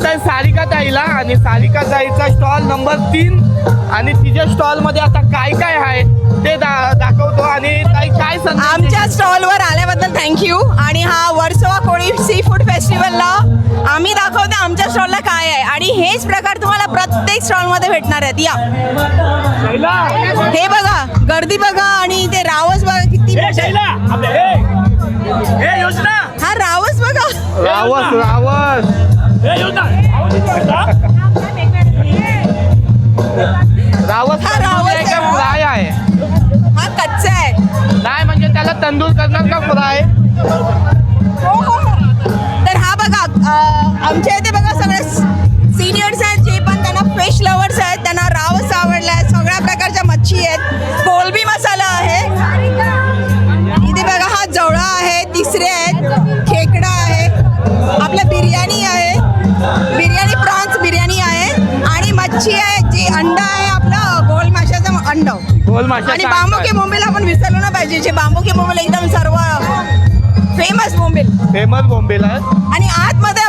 तर सारिका ताईला आणि सारिका ताईचा स्टॉल नंबर 3 आणि तिच्या स्टॉल मध्ये आता काय काय आहे ते दाखवतो. आणि ताई काय सांगता? आमच्या स्टॉलवर आल्याबद्दल थँक्यू. आणि हा वर्सोवा कोळी सी फूड फेस्टिवलला आम्ही दाखवतो आमच्या स्टॉलला काय आहे. आणि हेच प्रकार तुम्हाला प्रत्येक स्टॉलमध्ये भेटणार आहेत. या हे बघा, गर्दी बघा. आणि ते रावस बघा किती हा रावस बघा. रावस रावस रावस हा रावस आहे. फ्राय आहे. हा कच्चा आहे. नाही म्हणजे त्याला तंदूर करणार का फ्राय? हो हो हो. तर हा बघा आमच्या इथे बघा सगळे सिनियर्स आहेत जे पण त्यांना फिश लवर्स आहेत त्यांना रावस आवडला आहे. सगळ्या प्रकारच्या मच्छी आहेत. कोलंबी मसाला आहे. इथे बघा हा जवळा आहे. तिसरे आहेत. खेकडा आहे. आपलं बिर्याणी आहे. बिर्याणी प्रॉन्स बिर्याणी आहे. आणि मच्छी आहे जी अंडा आहे आपलं गोल माशाचं अंड. गोल माशाचं आणि अंड बांबू आहे. के बोंबील आपण विसरलो ना पाहिजे. जे बांबू के बोंबील एकदम सर्व फेमस बोंबील. फेमस बोंबील आहे. आणि आतमध्ये